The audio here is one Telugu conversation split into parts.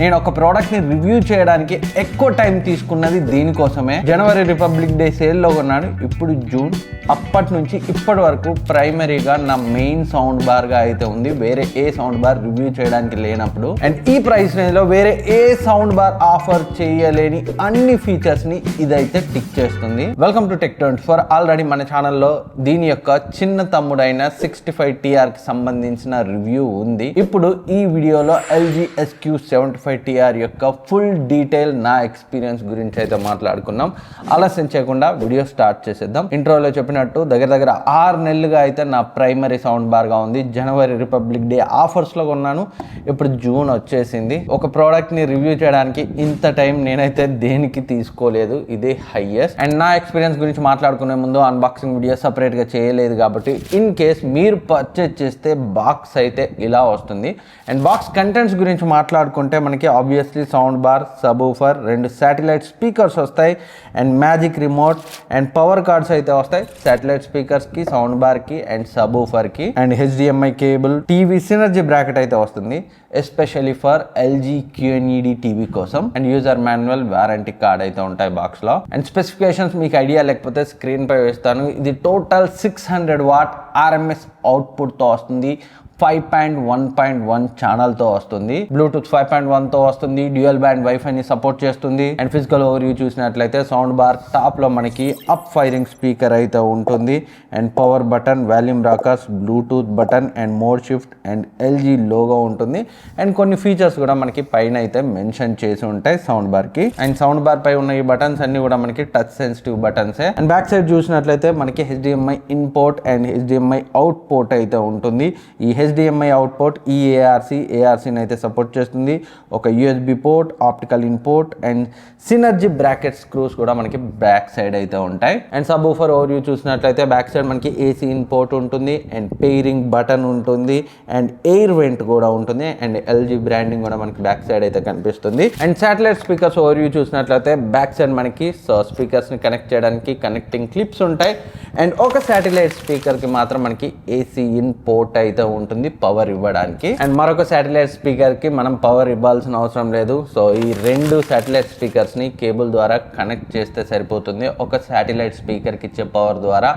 నేను ఒక ప్రోడక్ట్ ని రివ్యూ చేయడానికి ఎక్కువ టైం తీసుకున్నది దీనికోసమే. జనవరి రిపబ్లిక్ డే సేల్ లో కొన్నాను, ఇప్పుడు జూన్. అప్పటి నుంచి ఇప్పటి వరకు ప్రైమరీగా నా మెయిన్ సౌండ్ బార్ గా అయితే ఉంది, వేరే ఏ సౌండ్ బార్ రివ్యూ చేయడానికి లేనప్పుడు. అండ్ ఈ ప్రైస్ రేంజ్ లో వేరే ఏ సౌండ్ బార్ ఆఫర్ చేయలేని అన్ని ఫీచర్స్ ని ఇదైతే టిక్ చేస్తుంది. Welcome to Tech24. ఆల్రెడీ మన ఛానల్లో దీని యొక్క చిన్న తమ్ముడైన 65TR కి సంబంధించిన రివ్యూ ఉంది. ఇప్పుడు ఈ వీడియోలో LG SQ75TR యొక్క ఫుల్ డీటెయిల్ నా ఎక్స్పీరియన్స్ గురించి అయితే మాట్లాడుకున్నాం. ఆలస్యం చేయకుండా వీడియో స్టార్ట్ చేసేద్దాం. ఇంట్రోలో చెప్పినట్టు దగ్గర 6 నెలలుగా అయితే నా ప్రైమరీ సౌండ్ బార్ గా ఉంది. జనవరి రిపబ్లిక్ డే ఆఫర్స్ లో కొన్నాను, ఇప్పుడు జూన్ వచ్చేసింది. ఒక ప్రోడక్ట్ ని రివ్యూ చేయడానికి ఇంత టైం నేనైతే దేనికి తీసుకోలేదు, ఇది హైయెస్ట్. అండ్ నా ఎక్స్పీరియన్స్ గురించి మాట్లాడుకునే ముందు అన్బాక్సింగ్ వీడియో సపరేట్ గా చేయలేదు కాబట్టి ఇన్ కేస్ మీరు పర్చేజ్ చేస్తే బాక్స్ అయితే ఇలా వస్తుంది. అండ్ బాక్స్ కంటెంట్స్ గురించి మాట్లాడుకుంటే మనకి obviously sound bar, subwoofer, 2 satellite speakers వస్తాయి, and magic remote and power cords అయితే వస్తాయి. శాటిలైట్ స్పీకర్స్ కి, సౌండ్ బార్ కి అండ్ సబూఫర్ కి. And HDMI cable, TV synergy bracket అయితే వస్తుంది, especially for LG QNED TV కోసం. And user manual, warranty card అయితే ఉంటాయి బాక్స్ లో. అండ్ స్పెసిఫికేషన్స్ మీకు ఐడియా లేకపోతే స్క్రీన్ పై వేస్తాను. ఇది టోటల్ 600 వాట్ RMS అవుట్పుట్ తో వస్తుంది, 5.1.1 ఛానల్ తో వస్తుంది, బ్లూటూత్ 5.1 తో వస్తుంది, డ్యూయల్ బ్యాండ్ వైఫై ని సపోర్ట్ చేస్తుంది. అండ్ ఫిజికల్ ఓవర్వ్యూ చూసినట్లయితే సౌండ్ బార్ టాప్ లో మనకి అప్ ఫైరింగ్ స్పీకర్ అయితే ఉంటుంది, and power button, volume rockers, Bluetooth button and mode shift and LG logo ఉంటుంది. అండ్ కొన్ని ఫీచర్స్ కూడా మనకి పైన అయితే మెన్షన్ చేసి ఉంటాయి సౌండ్ బార్ కి. అండ్ సౌండ్ బార్ పై ఉన్న ఈ బటన్స్ అన్ని కూడా మనకి touch sensitive buttons. And back side చూసినట్లయితే మనకి HDMI in port and HDMI out port అయితే ఉంటుంది. ఈ HDMI అవుట్పుట్ ARC అయితే సపోర్ట్ చేస్తుంది. ఒక USB port, optical in port and synergy bracket screws కూడా మనకి బ్యాక్ సైడ్ అయితే ఉంటాయి. అండ్ సబూఫర్ ఓవర్వ్యూ చూసినట్లయితే బ్యాక్ సైడ్ మనకి AC ఇన్పోర్ట్ ఉంటుంది, అండ్ పెయిరింగ్ బటన్ ఉంటుంది, అండ్ ఎయిర్ వెంట్ కూడా ఉంటుంది, అండ్ LG బ్రాండింగ్ కూడా మనకి బ్యాక్ సైడ్ అయితే కనిపిస్తుంది. అండ్ శాటిలైట్ స్పీకర్స్ ఓవర్వ్యూ చూసినట్లయితే బ్యాక్ సైడ్ మనకి స్పీకర్స్ ని కనెక్ట్ చేయడానికి కనెక్టింగ్ క్లిప్స్ ఉంటాయి. అండ్ ఒక శాటిలైట్ స్పీకర్ కి మాత్రం మనకి AC ఇన్ పోర్ట్ అయితే ఉంటుంది పవర్ ఇవ్వడానికి. అండ్ మరొక శాటిలైట్ స్పీకర్ కి మనం పవర్ ఇవ్వాల్సిన అవసరం లేదు. సో ఈ 2 శాటిలైట్ స్పీకర్స్ ని కేబుల్ ద్వారా కనెక్ట్ చేస్తే సరిపోతుంది. ఒక శాటిలైట్ స్పీకర్ కి ఇచ్చే పవర్ ద్వారా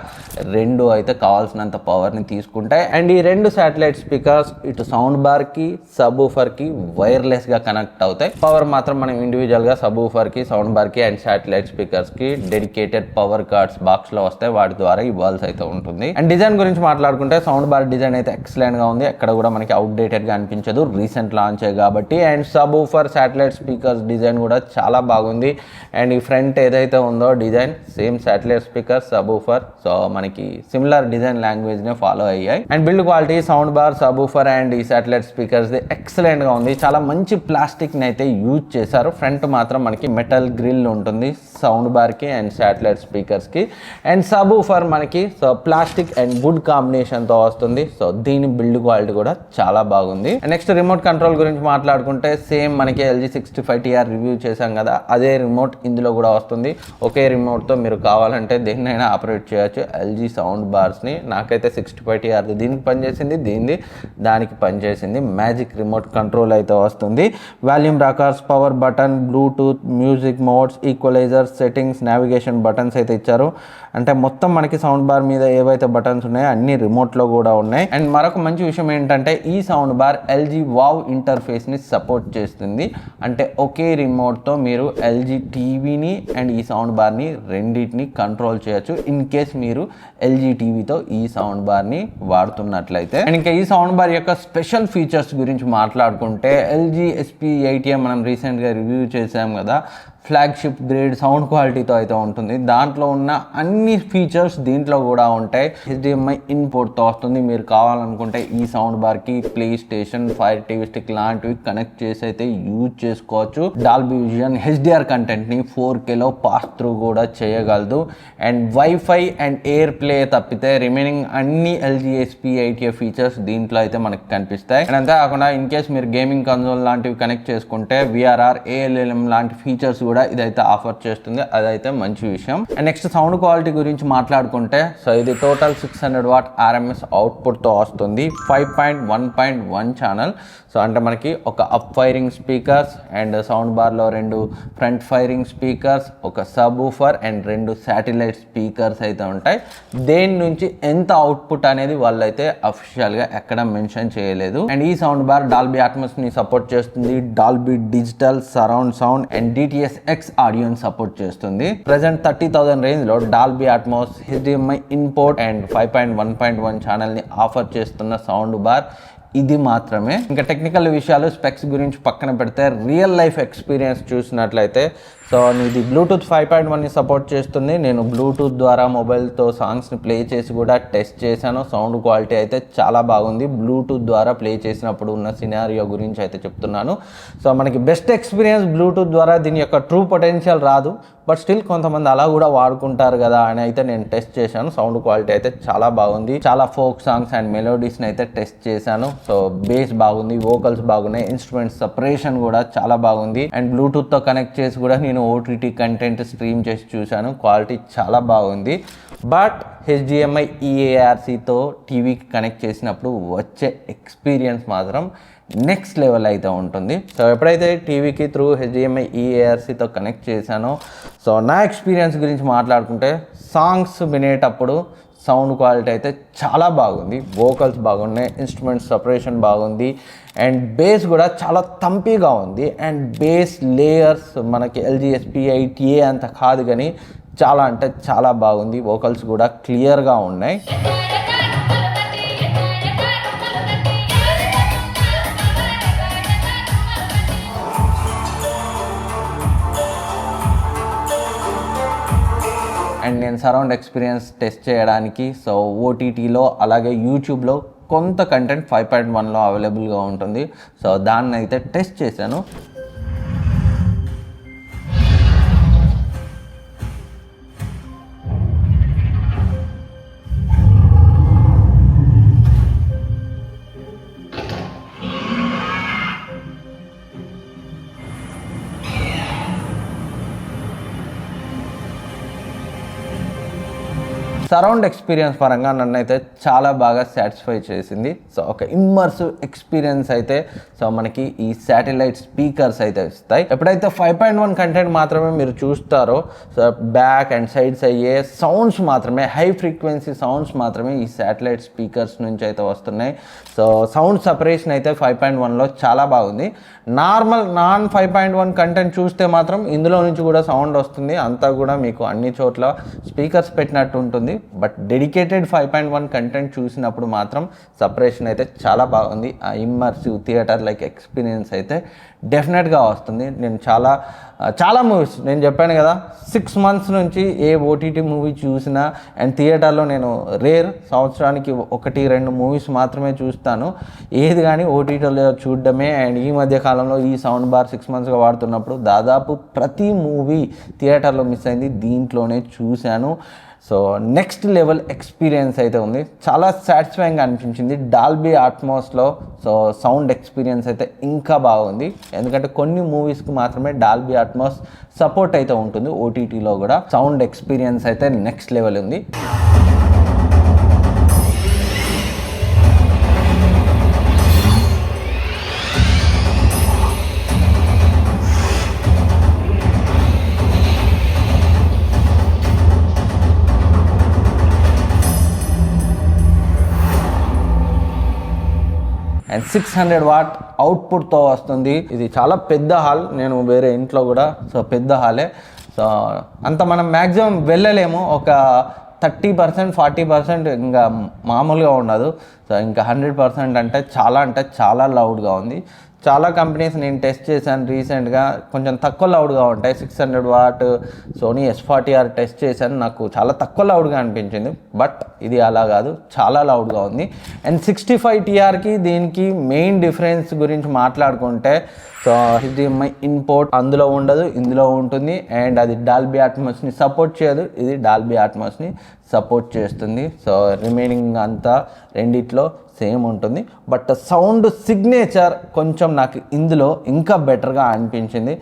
2 అయితే కావాల్సినంత పవర్ ని తీసుకుంటాయి. అండ్ ఈ 2 శాటిలైట్ స్పీకర్స్ ఇటు సౌండ్ బార్ కి, సబూఫర్ కి వైర్లెస్ గా కనెక్ట్ అవుతాయి. పవర్ మాత్రం మనం ఇండివిజువల్ గా సబూఫర్ కి, సౌండ్ బార్ కి అండ్ శాటిలైట్ స్పీకర్స్ కి డెడికేటెడ్ పవర్ కార్డ్స్ బాక్స్ లో వస్తాయి, వాటి ద్వారా ఇవ్వాల్సి అయితే ఉంటుంది. అండ్ డిజైన్ గురించి మాట్లాడుకుంటే సౌండ్ బార్ డిజైన్ అయితే ఎక్సలెంట్ గా ఉంది, ఎక్కడ కూడా మనకి అవుట్డేటెడ్ గా అనిపించదు, రీసెంట్ లాంచ్ కాబట్టి. And subwoofer satellite speakers design కూడా చాలా బాగుంది. అండ్ ఈ ఫ్రంట్ ఏదైతే ఉందో design same satellite speaker, subwoofer, so మనకి సిమిలర్ డిజైన్ లాంగ్వేజ్ నే ఫాలో అయ్యాయి. And build quality sound bar, subwoofer and ఈ శాటిలైట్ స్పీకర్స్ ఎక్సలెంట్ గా ఉంది. చాలా మంచి ప్లాస్టిక్ ని అయితే యూజ్ చేశారు. ఫ్రంట్ మాత్రం మనకి మెటల్ గ్రిల్ ఉంటుంది సౌండ్ బార్ కి అండ్ శాటిలైట్ స్పీకర్స్ కి. అండ్ సబూఫర్ మనకి ప్లాస్టిక్ అండ్ వుడ్ కాంబినేషన్ తో వస్తుంది. సో దీని బిల్డ్ క్వాలిటీ కూడా చాలా బాగుంది. నెక్స్ట్ రిమోట్ కంట్రోల్ గురించి మాట్లాడుకుంటే సేమ్ మనకి LG 65TR రివ్యూ చేశాం కదా, అదే రిమోట్ ఇందులో కూడా వస్తుంది. ఒకే రిమోట్ తో మీరు కావాలంటే దేన్నైనా ఆపరేట్ చేయొచ్చు LG సౌండ్ బార్స్ ని. నాకైతే 65TR దీనికి పనిచేసింది, దీనిది దానికి పనిచేసింది. మ్యాజిక్ రిమోట్ కంట్రోల్ అయితే వస్తుంది. Volume rockers, power button, bluetooth, music modes, equalizer, settings, navigation buttons అయితే ఇచ్చారు. అంటే మొత్తం మనకి సౌండ్ బార్ మీద ఏవైతే బటన్స్ ఉన్నాయో అన్ని రిమోట్ లో కూడా ఉన్నాయి. అండ్ మరొక మంచి విషయం ఏంటంటే ఈ sound bar LG wow interface ని సపోర్ట్ చేస్తుంది. అంటే ఒకే రిమోట్ తో మీరు LG టీవీని అండ్ ఈ సౌండ్ బార్ ని రెండింటిని కంట్రోల్ చేయొచ్చు ఇన్ కేస్ మీరు LG టీవీతో ఈ సౌండ్ బార్ ని వాడుతున్నట్లయితే. అండ్ ఇంకా ఈ సౌండ్ బార్ యొక్క స్పెషల్ ఫీచర్స్ గురించి మాట్లాడుకుంటే LG SP80 మనం రీసెంట్ గా రివ్యూ చేసాం కదా, ఫ్లాగ్షిప్ గ్రేడ్ సౌండ్ క్వాలిటీతో అయితే ఉంటుంది. దాంట్లో ఉన్న అన్ని ఫీచర్స్ దీంట్లో కూడా ఉంటాయి. HDMI ఇన్పుట్తో వస్తుంది. మీరు కావాలనుకుంటే ఈ సౌండ్ బార్కి PlayStation, Fire TV Stick లాంటివి కనెక్ట్ చేసి అయితే యూజ్ చేసుకోవచ్చు. డాల్బీ విజన్ HDR కంటెంట్ని 4Kలో పాస్ త్రూ కూడా చేయగలదు. And wifi and air play తప్పితే రిమైనింగ్ అన్ని LG SP80 ఫీచర్స్ దీంట్లో అయితే మనకి కనిపిస్తాయి. అండ్ అంతేకాకుండా ఇన్ కేస్ మీరు గేమింగ్ కన్సోల్ లాంటివి కనెక్ట్ చేసుకుంటే VRR, ALLM లాంటి ఫీచర్స్ కూడా ఇదైతే ఆఫర్ చేస్తుంది, అదైతే మంచి విషయం. అండ్ నెక్స్ట్ సౌండ్ క్వాలిటీ గురించి మాట్లాడుకుంటే సో ఇది టోటల్ 600 వాట్ RMS అవుట్పుట్తో వస్తుంది. 5.1.1 ఛానల్. సో అంటే మనకి ఒక up firing speakers and sound బార్లో 2 ఫ్రంట్ ఫైరింగ్ స్పీకర్స్, ఒక sub woofer and 2 satellite speakers అయితే ఉంటాయి. దేని నుంచి ఎంత అవుట్పుట్ అనేది వాళ్ళైతే అఫీషియల్గా ఎక్కడ మెన్షన్ చేయలేదు. అండ్ ఈ సౌండ్ బార్ డాల్బీ అట్మాస్ని సపోర్ట్ చేస్తుంది, Dolby digital, surround sound and DTS-X ఆడియోని సపోర్ట్ చేస్తుంది. ప్రెసెంట్ 30,000 రేంజ్లో Dolby Atmos, HDMI in port and 5.1.1 ఛానల్ని ఆఫర్ చేస్తున్న సౌండ్ బార్ ఇది మాత్రమే. ఇంకా టెక్నికల్ విషయాలు స్పెక్స్ గురించి పక్కన పెడితే రియల్ లైఫ్ ఎక్స్పీరియన్స్ చూసినట్లయితే సో ఇది బ్లూటూత్ 5.1ని సపోర్ట్ చేస్తుంది. నేను బ్లూటూత్ ద్వారా మొబైల్తో సాంగ్స్ని ప్లే చేసి కూడా టెస్ట్ చేశాను. సౌండ్ క్వాలిటీ అయితే చాలా బాగుంది. బ్లూటూత్ ద్వారా ప్లే చేసినప్పుడు ఉన్న సినారియో గురించి అయితే చెప్తున్నాను. సో మనకి బెస్ట్ ఎక్స్పీరియన్స్ బ్లూటూత్ ద్వారా దీని యొక్క ట్రూ పొటెన్షియల్ రాదు, బట్ స్టిల్ కొంతమంది అలా కూడా వాడుకుంటారు కదా అని అయితే నేను టెస్ట్ చేశాను. సౌండ్ క్వాలిటీ అయితే చాలా బాగుంది. చాలా ఫోక్ సాంగ్స్ అండ్ మెలోడీస్ని అయితే టెస్ట్ చేశాను. సో బేస్ బాగుంది, వోకల్స్ బాగున్నాయి, ఇన్స్ట్రుమెంట్ సపరేషన్ కూడా చాలా బాగుంది. అండ్ బ్లూటూత్తో కనెక్ట్ చేసి కూడా నేను OTT కంటెంట్ స్ట్రీమ్ చేసి చూశాను. క్వాలిటీ చాలా బాగుంది. బట్ HDMI EARCతో టీవీకి కనెక్ట్ చేసినప్పుడు వచ్చే ఎక్స్పీరియన్స్ మాత్రం నెక్స్ట్ లెవెల్ అయితే ఉంటుంది. సో ఎప్పుడైతే టీవీకి త్రూ HDMI EARCతో కనెక్ట్ చేశానో సో నా ఎక్స్పీరియన్స్ గురించి మాట్లాడుకుంటే సాంగ్స్ వినేటప్పుడు సౌండ్ క్వాలిటీ అయితే చాలా బాగుంది, వోకల్స్ బాగున్నాయి, ఇన్స్ట్రుమెంట్ సపరేషన్ బాగుంది అండ్ బేస్ కూడా చాలా తంపీగా ఉంది. అండ్ బేస్ లేయర్స్ మనకి LG SP8A అంత కాదు కానీ చాలా అంటే చాలా బాగుంది. వోకల్స్ కూడా క్లియర్గా ఉన్నాయి. అండ్ నేను సరౌండ్ ఎక్స్పీరియన్స్ టెస్ట్ చేయడానికి సో OTTలో అలాగే యూట్యూబ్లో కొంత కంటెంట్ 5.1లో అవైలబుల్గా ఉంటుంది. సో దాన్ని అయితే టెస్ట్ చేశాను. సరౌండ్ ఎక్స్పీరియన్స్ పరంగా నన్ను అయితే చాలా బాగా సాటిస్ఫై చేసింది. సో ఒక ఇమ్మర్సివ్ ఎక్స్పీరియన్స్ అయితే సో మనకి ఈ శాటిలైట్ స్పీకర్స్ అయితే ఇస్తాయి. ఎప్పుడైతే 5.1 కంటెంట్ మాత్రమే మీరు చూస్తారో సో బ్యాక్ అండ్ సైడ్స్ అయ్యే సౌండ్స్ మాత్రమే, హై ఫ్రీక్వెన్సీ సౌండ్స్ మాత్రమే ఈ శాటిలైట్ స్పీకర్స్ నుంచి అయితే వస్తున్నాయి. సో సౌండ్ సపరేషన్ అయితే 5.1లో చాలా బాగుంది. నార్మల్ నాన్ 5.1 కంటెంట్ చూస్తే మాత్రం ఇందులో నుంచి కూడా సౌండ్ వస్తుంది. అంతా కూడా మీకు అన్ని చోట్ల స్పీకర్స్ పెట్టినట్టు ఉంటుంది. బట్ డెడికేటెడ్ 5.1 కంటెంట్ చూసినప్పుడు మాత్రం సపరేషన్ అయితే చాలా బాగుంది. ఆ ఇమ్మర్సివ్ థియేటర్ లైక్ ఎక్స్పీరియన్స్ అయితే డెఫినెట్గా వస్తుంది. నేను చాలా మూవీస్ నేను చెప్పాను కదా 6 months నుంచి ఏ OTT మూవీ చూసినా అండ్ థియేటర్లో నేను సంవత్సరానికి 1-2 మూవీస్ మాత్రమే చూస్తాను. ఏది కానీ OTTలో చూడడమే. అండ్ ఈ మధ్య కాలంలో ఈ సౌండ్ బార్ 6 monthsగా వాడుతున్నప్పుడు దాదాపు ప్రతి మూవీ థియేటర్లో మిస్ అయింది, దీంట్లోనే చూశాను. సో నెక్స్ట్ లెవెల్ ఎక్స్పీరియన్స్ అయితే ఉంది. చాలా సాటిస్ఫైయింగ్గా అనిపించింది. డాల్బీ అట్మాస్లో సో సౌండ్ ఎక్స్పీరియన్స్ అయితే ఇంకా బాగుంది. ఎందుకంటే కొన్ని మూవీస్కి మాత్రమే డాల్బీ అట్మాస్ సపోర్ట్ అయితే ఉంటుంది. OTTలో కూడా సౌండ్ ఎక్స్పీరియన్స్ అయితే నెక్స్ట్ లెవెల్ ఉంది. అండ్ 600 వాట్ అవుట్పుట్తో వస్తుంది. ఇది చాలా పెద్ద హాల్. నేను వేరే ఇంట్లో కూడా సో పెద్ద హాలే. సో అంత మనం మ్యాక్సిమం వెళ్ళలేము. ఒక 30%, 40% ఇంకా మామూలుగా ఉండదు. సో ఇంకా 100% అంటే చాలా లౌడ్గా ఉంది. చాలా కంపెనీస్ నేను టెస్ట్ చేశాను రీసెంట్గా, కొంచెం తక్కువ లౌడ్గా ఉంటాయి. 600 వాట్ సోనీ S40R టెస్ట్ చేశాను, నాకు చాలా తక్కువ లౌడ్గా అనిపించింది. బట్ ఇది అలా కాదు, చాలా లౌడ్గా ఉంది. అండ్ 65TRకి దీనికి మెయిన్ డిఫరెన్స్ గురించి మాట్లాడుకుంటే సో HDMI ఇన్పోర్ట్ అందులో ఉండదు, ఇందులో ఉంటుంది. అండ్ అది డాల్బీ అట్మాస్ని సపోర్ట్ చేయదు, ఇది డాల్బీ అట్మాస్ని సపోర్ట్ చేస్తుంది. సో రిమైనింగ్ అంతా రెండిట్లో సేమ్ ఉంటుంది. బట్ సౌండ్ సిగ్నేచర్ కొంచెం నాకు ఇందులో ఇంకా బెటర్గా అనిపించింది.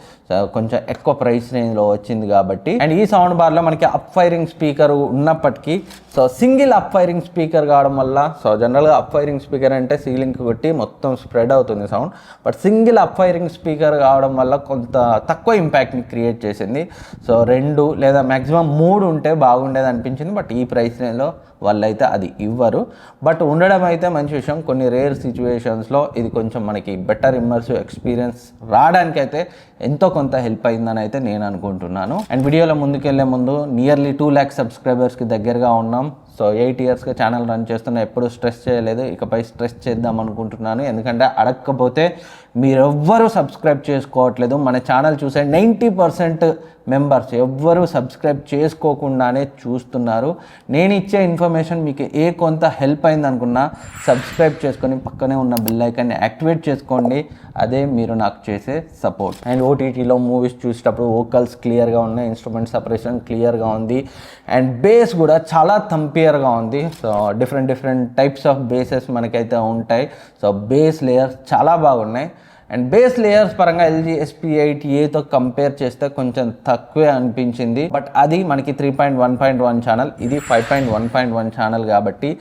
కొంచెం ఎక్కువ ప్రైస్ రేంజ్లో వచ్చింది కాబట్టి. అండ్ ఈ సౌండ్ బార్లో మనకి అప్ ఫైరింగ్ స్పీకర్ ఉన్నప్పటికీ సింగిల్ అప్ ఫైరింగ్ స్పీకర్ కావడం వల్ల జనరల్గా అప్ ఫైరింగ్ స్పీకర్ అంటే సీలింగ్ కొట్టి మొత్తం స్ప్రెడ్ అవుతుంది sound. But single up firing speaker కావడం వల్ల కొంత తక్కువ ఇంపాక్ట్ని క్రియేట్ చేసింది. 2 లేదా మ్యాక్సిమం 3 ఉంటే బాగుండేది అనిపించింది. బట్ ఈ ప్రైస్ రేంజ్లో వాళ్ళైతే అది ఇవ్వరు. బట్ ఉండడం అయితే మంచి విషయం. కొన్ని రేర్ సిచ్యువేషన్స్లో ఇది కొంచెం మనకి బెటర్ ఇమ్మర్సివ్ ఎక్స్పీరియన్స్ రావడానికైతే ఎంతో కొంత హెల్ప్ అయిందని అయితే నేను అనుకుంటున్నాను. అండ్ వీడియోలో ముందుకెళ్లే ముందు నియర్లీ 2 lakhs సబ్స్క్రైబర్స్కి దగ్గరగా ఉన్నాం. 8 yearsగా ఛానల్ రన్ చేస్తున్నా, ఎప్పుడు స్ట్రెస్ చేయలేదు. ఇకపై స్ట్రెస్ చేద్దాం అనుకుంటున్నాను. ఎందుకంటే అడగకపోతే మీరెవ్వరూ సబ్స్క్రైబ్ చేసుకోవట్లేదు. మన ఛానల్ చూసే 90% మెంబర్స్ ఎవ్వరూ సబ్స్క్రైబ్ చేసుకోకుండానే చూస్తున్నారు. నేను ఇచ్చే ఇన్ఫర్మేషన్ మీకు కొంత హెల్ప్ అయింది అనుకున్నా సబ్స్క్రైబ్ చేసుకొని పక్కనే ఉన్న బెల్ ఐకాన్ని యాక్టివేట్ చేసుకోండి. అదే మీరు నాకు చేసే సపోర్ట్. అండ్ ఓటీటీలో మూవీస్ చూసేటప్పుడు వోకల్స్ క్లియర్గా ఉన్నాయి, ఇన్స్ట్రుమెంట్ సపరేషన్ క్లియర్గా ఉంది, అండ్ బేస్ కూడా చాలా థంపియర్గా ఉంది. డిఫరెంట్ టైప్స్ ఆఫ్ బేసెస్ మనకైతే ఉంటాయి. బేస్ లేయర్స్ చాలా బాగున్నాయి. అండ్ బేస్ లేయర్స్ పరంగా ఎల్జీ SP8Aతో కంపేర్ చేస్తే కొంచెం తక్కువే అనిపించింది. బట్ అది మనకి 3.1.1 ఛానల్, ఇది 5.1.1 ఛానల్ కాబట్టి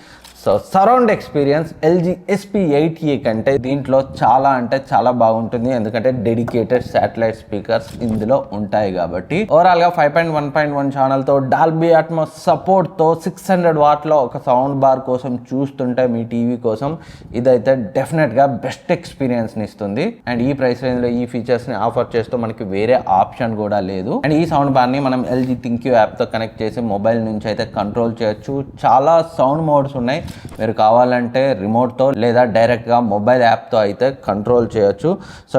సరౌండ్ ఎక్స్పీరియన్స్ ఎల్జీ SP8A కంటే దీంట్లో చాలా అంటే చాలా బాగుంటుంది. ఎందుకంటే డెడికేటెడ్ శాటిలైట్ స్పీకర్స్ ఇందులో ఉంటాయి కాబట్టి. ఓవరాల్గా 5.1.1 ఛానల్తో డాల్బీ అట్మాస్ సపోర్ట్తో 600 వాట్లో ఒక సౌండ్ బార్ కోసం చూస్తుంటే మీ టీవీ కోసం ఇదైతే డెఫినెట్గా బెస్ట్ ఎక్స్పీరియన్స్ని ఇస్తుంది. అండ్ ఈ ప్రైస్ రేంజ్లో ఈ ఫీచర్స్ని ఆఫర్ చేస్తూ మనకి వేరే ఆప్షన్ కూడా లేదు. అండ్ ఈ సౌండ్ బార్ని మనం ఎల్జీ థింక్యూ యాప్తో కనెక్ట్ చేసి మొబైల్ నుంచి అయితే కంట్రోల్ చేయొచ్చు. చాలా సౌండ్ మోడ్స్ ఉన్నాయి. మీరు కావాలంటే రిమోట్తో లేదా డైరెక్ట్గా మొబైల్ యాప్తో అయితే కంట్రోల్ చేయొచ్చు.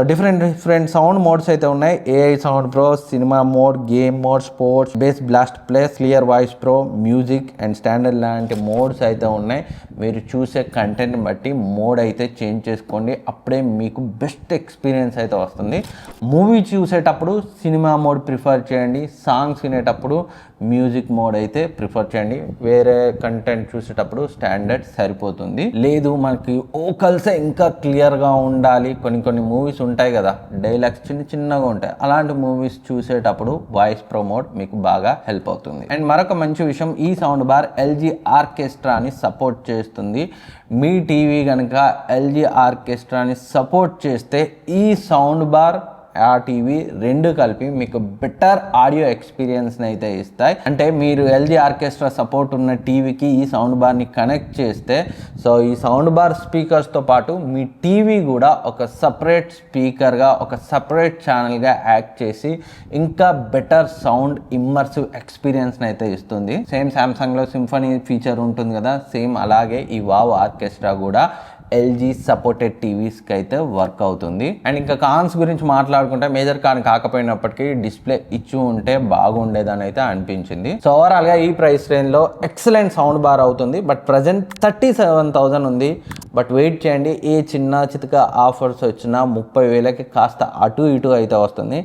డిఫరెంట్ సౌండ్ మోడ్స్ అయితే ఉన్నాయి. AI sound pro, cinema mode, game mode, sports, base blast play, clear voice pro, music and standard లాంటి మోడ్స్ అయితే ఉన్నాయి. మీరు చూసే కంటెంట్ బట్టి మోడ్ అయితే చేంజ్ చేసుకోండి. అప్పుడే మీకు బెస్ట్ ఎక్స్పీరియన్స్ అయితే వస్తుంది. మూవీ చూసేటప్పుడు సినిమా మోడ్ ప్రిఫర్ చేయండి. సాంగ్స్ వినేటప్పుడు మ్యూజిక్ మోడ్ అయితే ప్రిఫర్ చేయండి. వేరే కంటెంట్ చూసేటప్పుడు స్టాండర్డ్ సరిపోతుంది. లేదు మనకి ఓకల్సే ఇంకా క్లియర్గా ఉండాలి, కొన్ని మూవీస్ ఉంటాయి కదా, డైలాగ్స్ చిన్నగా ఉంటాయి, అలాంటి మూవీస్ చూసేటప్పుడు వాయిస్ ప్రో మోడ్ మీకు బాగా హెల్ప్ అవుతుంది. అండ్ మరొక మంచి విషయం, ఈ సౌండ్ బార్ ఎల్జీ ఆర్కెస్ట్రాని సపోర్ట్ చేస్తుంది. మీ టీవీ కనుక ఎల్జీ ఆర్కెస్ట్రాని సపోర్ట్ చేస్తే ఈ సౌండ్ బార్ ఆ టీవీ 2 కలిపి మీకు బెటర్ ఆడియో ఎక్స్పీరియన్స్ని అయితే ఇస్తాయి. అంటే మీరు ఎల్జీ ఆర్కెస్ట్రా సపోర్ట్ ఉన్న టీవీకి ఈ సౌండ్ బార్ని కనెక్ట్ చేస్తే ఈ సౌండ్ బార్ స్పీకర్స్తో పాటు మీ టీవీ కూడా ఒక సపరేట్ స్పీకర్గా, ఒక సపరేట్ ఛానల్గా యాక్ట్ చేసి ఇంకా బెటర్ సౌండ్ ఇమ్మర్సివ్ ఎక్స్పీరియన్స్ని అయితే ఇస్తుంది. సేమ్ సామ్సంగ్లో సింఫనీ ఫీచర్ ఉంటుంది కదా, సేమ్ అలాగే ఈ వావ్ ఆర్కెస్ట్రా కూడా ఎల్జీ సపోర్టెడ్ టీవీస్కి అయితే వర్క్ అవుతుంది. అండ్ ఇంకా కాన్స్ గురించి మాట్లాడుకుంటే మేజర్ కాన్ కాకపోయినప్పటికీ డిస్ప్లే ఇచ్చి ఉంటే బాగుండేదని అయితే అనిపించింది. ఓవరాల్గా ఈ ప్రైస్ రేంజ్లో ఎక్సలెంట్ సౌండ్ బార్ అవుతుంది. బట్ ప్రజెంట్ 37,000 ఉంది. బట్ వెయిట్ చేయండి, చిన్న చితక ఆఫర్స్ వచ్చినా 30,000కి కాస్త అటు ఇటు అయితే వస్తుంది.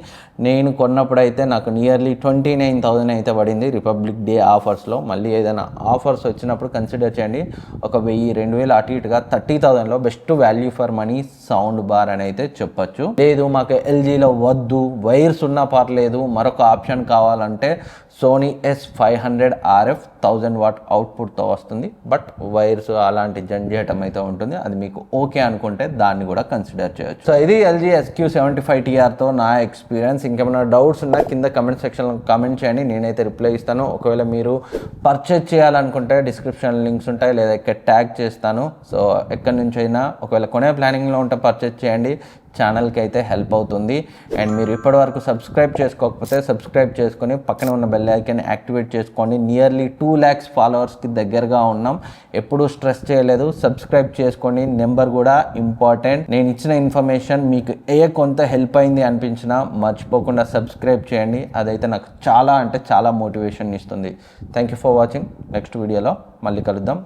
నేను కొన్నప్పుడు అయితే నాకు నియర్లీ 29,000 అయితే పడింది రిపబ్లిక్ డే ఆఫర్స్లో. మళ్ళీ ఏదైనా ఆఫర్స్ వచ్చినప్పుడు కన్సిడర్ చేయండి. 1,000-2,000 అటు ఇటుగా 30,000లో best value for money sound bar అని అయితే చెప్పొచ్చు. లేదు మాకు ఎల్జీలో వద్దు, వైర్స్ ఉన్నా పర్లేదు, మరొక ఆప్షన్ కావాలంటే సోనీ S500 RF 1000 వాట్ అవుట్పుట్తో వస్తుంది. బట్ వైర్స్ అలాంటి జంజేయటం అయితే ఉంటుంది. అది మీకు ఓకే అనుకుంటే దాన్ని కూడా కన్సిడర్ చేయొచ్చు. ఇది LG SQ75TRతో నా ఎక్స్పీరియన్స్. ఇంకేమైనా డౌట్స్ ఉన్నా కింద కమెంట్ సెక్షన్లో కామెంట్ చేయండి, నేనైతే రిప్లై ఇస్తాను. ఒకవేళ మీరు పర్చేజ్ చేయాలనుకుంటే డిస్క్రిప్షన్ లింక్స్ ఉంటాయి, లేదా ఇక్కడ ట్యాగ్ చేస్తాను. ఎక్కడి నుంచి అయినా ఒకవేళ కొనే ప్లానింగ్లో ఉంటే పర్చేజ్ చేయండి, ఛానల్కి అయితే హెల్ప్ అవుతుంది. అండ్ మీరు ఇప్పటివరకు సబ్స్క్రైబ్ చేసుకోకపోతే సబ్స్క్రైబ్ చేసుకొని పక్కన ఉన్న బెల్ ఐకాన్ యాక్టివేట్ చేసుకోండి. నియర్లీ 2 lakhs ఫాలోవర్స్కి దగ్గరగా ఉన్నాం. ఎప్పుడూ స్ట్రెస్ చేయలేదు, సబ్స్క్రైబ్ చేసుకోండి. నెంబర్ కూడా ఇంపార్టెంట్. నేను ఇచ్చిన ఇన్ఫర్మేషన్ మీకు కొంత హెల్ప్ అయింది అనిపించినా మర్చిపోకుండా సబ్స్క్రైబ్ చేయండి. అదైతే నాకు చాలా అంటే చాలా మోటివేషన్ ఇస్తుంది. Thank you for watching. Next వీడియోలో మళ్ళీ కలుద్దాం.